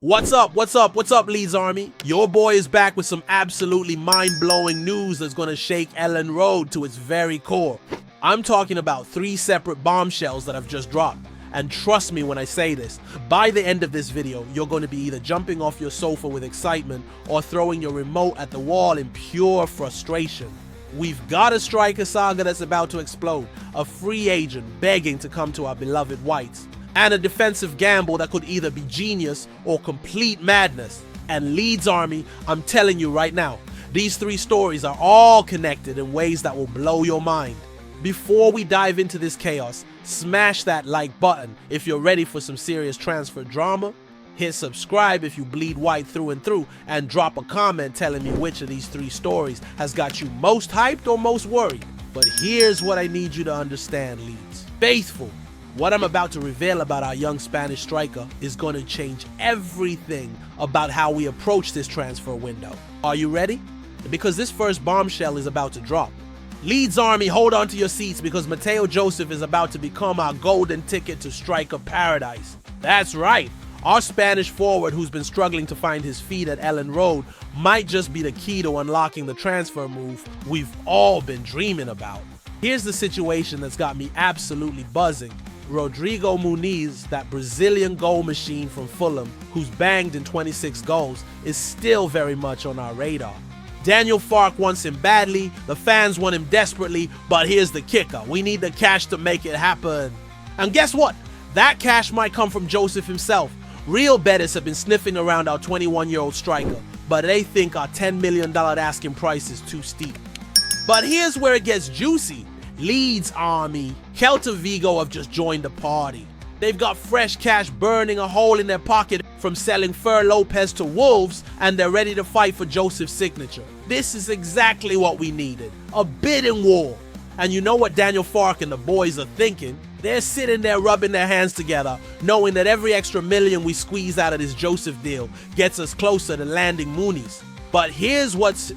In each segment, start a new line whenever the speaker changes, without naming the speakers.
What's up, Leeds Army? Your boy is back with some absolutely mind-blowing news that's gonna shake Elland Road to its very core. I'm talking about 3 separate bombshells that I've just dropped. And trust me when I say this, by the end of this video, you're going to be either jumping off your sofa with excitement or throwing your remote at the wall in pure frustration. We've got a striker saga that's about to explode, a free agent begging to come to our beloved Whites, and a defensive gamble that could either be genius or complete madness. And Leeds Army, I'm telling you right now, these 3 stories are all connected in ways that will blow your mind. Before we dive into this chaos, smash that like button if you're ready for some serious transfer drama, hit subscribe if you bleed white through and through, and drop a comment telling me which of these 3 stories has got you most hyped or most worried. But here's what I need you to understand, Leeds faithful. What I'm about to reveal about our young Spanish striker is going to change everything about how we approach this transfer window. Are you ready? Because this first bombshell is about to drop. Leeds Army, hold on to your seats because Mateo Joseph is about to become our golden ticket to striker paradise. That's right, our Spanish forward who's been struggling to find his feet at Elland Road might just be the key to unlocking the transfer move we've all been dreaming about. Here's the situation that's got me absolutely buzzing. Rodrigo Muniz, that Brazilian goal machine from Fulham, who's banged in 26 goals, is still very much on our radar. Daniel Farke wants him badly, the fans want him desperately, but here's the kicker. We need the cash to make it happen. And guess what? That cash might come from Joseph himself. Real bettors have been sniffing around our 21-year-old striker, but they think our $10 million asking price is too steep. But here's where it gets juicy. Leeds Army, Celta Vigo have just joined the party. They've got fresh cash burning a hole in their pocket from selling Fer Lopez to Wolves, and they're ready to fight for Joseph's signature. This is exactly what we needed, a bidding war. And you know what Daniel Farke and the boys are thinking? They're sitting there rubbing their hands together, knowing that every extra million we squeeze out of this Joseph deal gets us closer to landing Muniz. But here's what's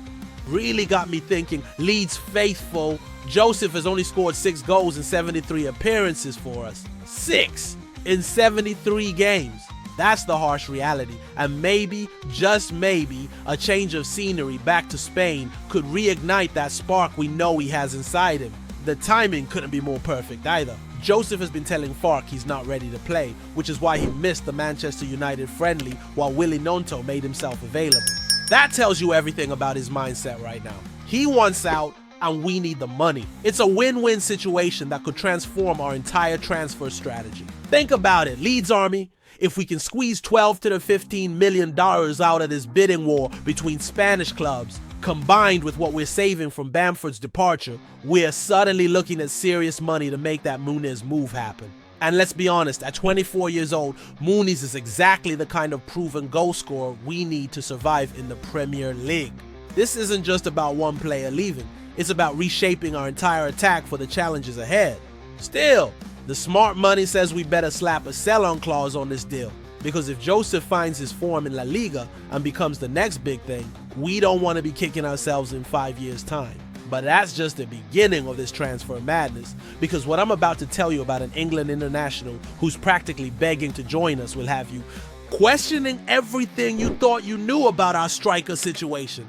really got me thinking, Leeds faithful. Joseph has only scored 6 goals in 73 appearances for us. 6 in 73 games. That's the harsh reality. And maybe, just maybe, a change of scenery back to Spain could reignite that spark we know he has inside him. The timing couldn't be more perfect either. Joseph has been telling Farke he's not ready to play, which is why he missed the Manchester United friendly while Willy Gnonto made himself available. That tells you everything about his mindset right now. He wants out, and we need the money. It's a win-win situation that could transform our entire transfer strategy. Think about it, Leeds Army. If we can squeeze $12 to $15 million out of this bidding war between Spanish clubs, combined with what we're saving from Bamford's departure, we're suddenly looking at serious money to make that Muniz move happen. And let's be honest, at 24 years old, Muniz is exactly the kind of proven goal scorer we need to survive in the Premier League. This isn't just about one player leaving. It's about reshaping our entire attack for the challenges ahead. Still, the smart money says we better slap a sell-on clause on this deal, because if Joseph finds his form in La Liga and becomes the next big thing, we don't want to be kicking ourselves in 5 years' time. But that's just the beginning of this transfer madness, because what I'm about to tell you about an England international who's practically begging to join us will have you questioning everything you thought you knew about our striker situation.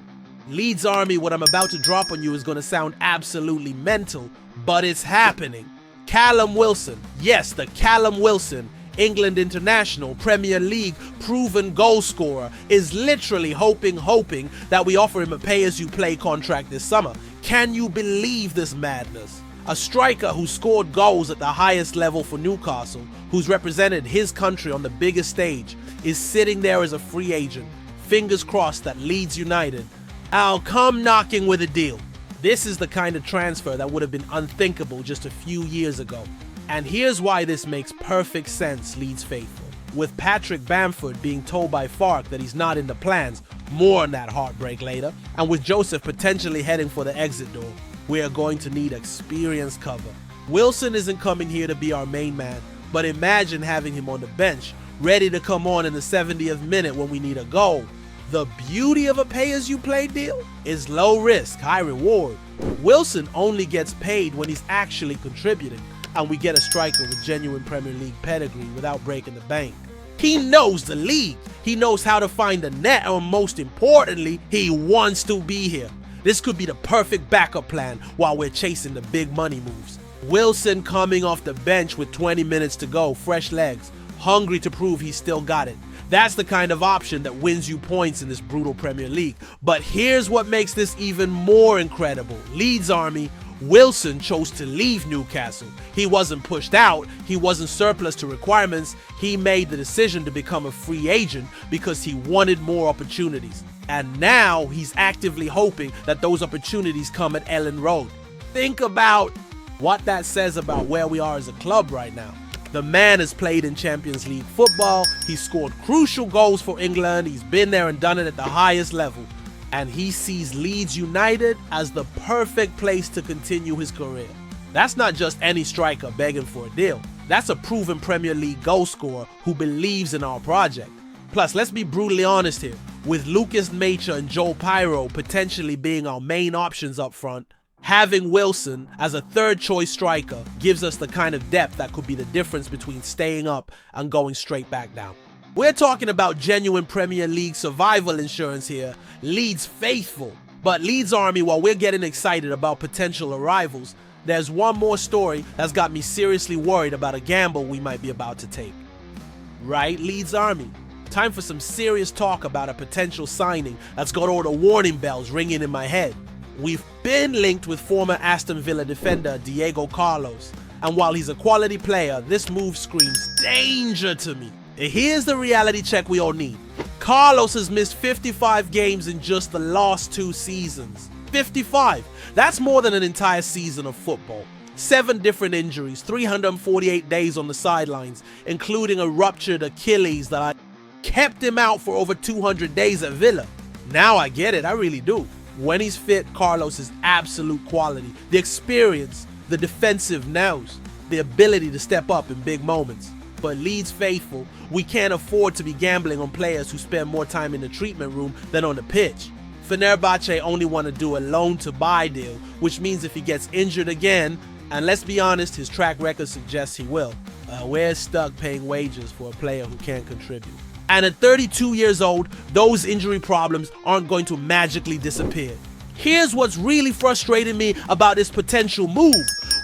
Leeds Army, what I'm about to drop on you is going to sound absolutely mental, but it's happening. Callum Wilson, yes, the Callum Wilson, England international, Premier League proven goal scorer, is literally hoping that we offer him a pay-as-you-play contract this summer. Can you believe this madness? A striker who scored goals at the highest level for Newcastle, who's represented his country on the biggest stage, is sitting there as a free agent. Fingers crossed that Leeds United, I'll come knocking with a deal. This is the kind of transfer that would have been unthinkable just a few years ago. And here's why this makes perfect sense, Leeds faithful. With Patrick Bamford being told by Farke that he's not in the plans, more on that heartbreak later, and with Joseph potentially heading for the exit door, we are going to need experienced cover. Wilson isn't coming here to be our main man, but imagine having him on the bench, ready to come on in the 70th minute when we need a goal. The beauty of a pay-as-you-play deal is low risk, high reward. Wilson only gets paid when he's actually contributing, and we get a striker with genuine Premier League pedigree without breaking the bank. He knows the league. He knows how to find the net, and most importantly, he wants to be here. This could be the perfect backup plan while we're chasing the big money moves. Wilson coming off the bench with 20 minutes to go, fresh legs, hungry to prove he's still got it. That's the kind of option that wins you points in this brutal Premier League. But here's what makes this even more incredible. Leeds Army, Wilson chose to leave Newcastle. He wasn't pushed out, he wasn't surplus to requirements, he made the decision to become a free agent because he wanted more opportunities. And now he's actively hoping that those opportunities come at Elland Road. Think about what that says about where we are as a club right now. The man has played in Champions League football, he's scored crucial goals for England, he's been there and done it at the highest level. And he sees Leeds United as the perfect place to continue his career. That's not just any striker begging for a deal. That's a proven Premier League goal scorer who believes in our project. Plus, let's be brutally honest here. With Lucas Mecha and Joe Pyro potentially being our main options up front, having Wilson as a third choice striker gives us the kind of depth that could be the difference between staying up and going straight back down. We're talking about genuine Premier League survival insurance here, Leeds faithful. But Leeds Army, while we're getting excited about potential arrivals, there's one more story that's got me seriously worried about a gamble we might be about to take. Right, Leeds Army? Time for some serious talk about a potential signing that's got all the warning bells ringing in my head. We've been linked with former Aston Villa defender Diego Carlos, and while he's a quality player, this move screams danger to me. Here's the reality check we all need. Carlos has missed 55 games in just the last 2 seasons. 55! That's more than an entire season of football. 7 different injuries, 348 days on the sidelines, including a ruptured Achilles that kept him out for over 200 days at Villa. Now I get it, I really do. When he's fit, Carlos is absolute quality. The experience, the defensive nous, the ability to step up in big moments. But Leeds faithful, we can't afford to be gambling on players who spend more time in the treatment room than on the pitch. Fenerbahce only want to do a loan to buy deal, which means if he gets injured again, and let's be honest, his track record suggests he will, we're stuck paying wages for a player who can't contribute. And at 32 years old, those injury problems aren't going to magically disappear. Here's what's really frustrating me about this potential move.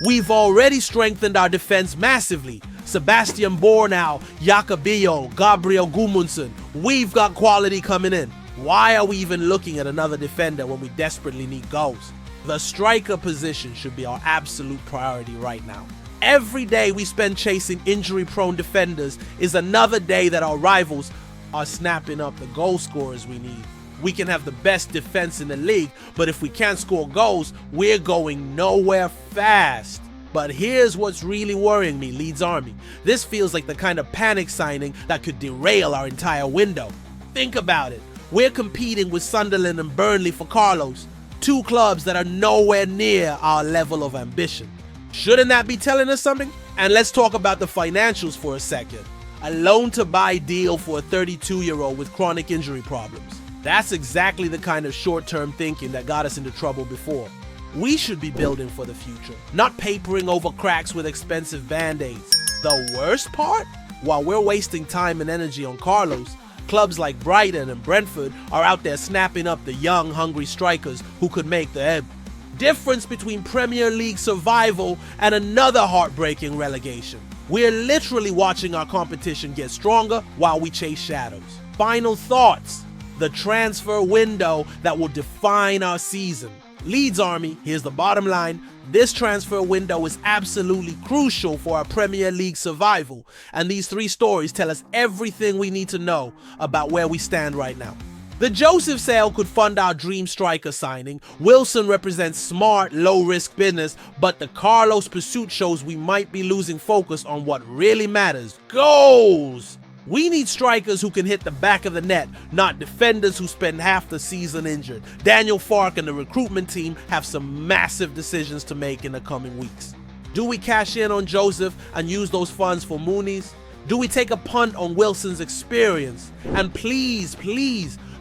We've already strengthened our defense massively. Sebastian Bornau, Jacobillo, Gabriel Gudmundsson. We've got quality coming in. Why are we even looking at another defender when we desperately need goals? The striker position should be our absolute priority right now. Every day we spend chasing injury-prone defenders is another day that our rivals are snapping up the goal scorers we need. We can have the best defense in the league, but if we can't score goals, we're going nowhere fast. But here's what's really worrying me, Leeds Army. This feels like the kind of panic signing that could derail our entire window. Think about it. We're competing with Sunderland and Burnley for Carlos, 2 clubs that are nowhere near our level of ambition. Shouldn't that be telling us something? And let's talk about the financials for a second. A loan to buy deal for a 32-year-old with chronic injury problems. That's exactly the kind of short-term thinking that got us into trouble before. We should be building for the future, not papering over cracks with expensive band-aids. The worst part? While we're wasting time and energy on Carlos, clubs like Brighton and Brentford are out there snapping up the young, hungry strikers who could make the ebb. Difference between Premier League survival and another heartbreaking relegation. We're literally watching our competition get stronger while we chase shadows. Final thoughts. The transfer window that will define our season. Leeds Army, here's the bottom line. This transfer window is absolutely crucial for our Premier League survival, and these 3 stories tell us everything we need to know about where we stand right now. The Joseph sale could fund our dream striker signing. Wilson represents smart, low-risk business, but the Carlos pursuit shows we might be losing focus on what really matters: goals! We need strikers who can hit the back of the net, not defenders who spend half the season injured. Daniel Farke and the recruitment team have some massive decisions to make in the coming weeks. Do we cash in on Joseph and use those funds for Moonies? Do we take a punt on Wilson's experience? And please,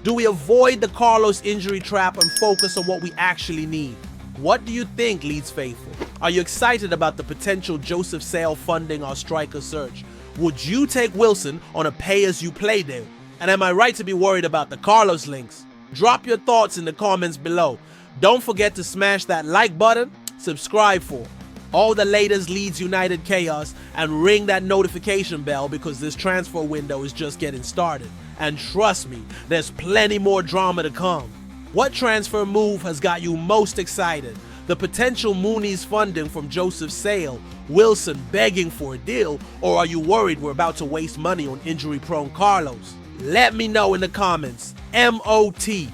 do we avoid the Carlos injury trap and focus on what we actually need? What do you think, Leeds faithful? Are you excited about the potential Joseph sale funding our striker search? Would you take Wilson on a pay-as-you-play deal? And am I right to be worried about the Carlos links? Drop your thoughts in the comments below. Don't forget to smash that like button, subscribe for all the latest Leeds United chaos, and ring that notification bell because this transfer window is just getting started. And trust me, there's plenty more drama to come. What transfer move has got you most excited? The potential Mooney's funding from Joseph Sale, Wilson begging for a deal, or are you worried we're about to waste money on injury-prone Carlos? Let me know in the comments. MOT.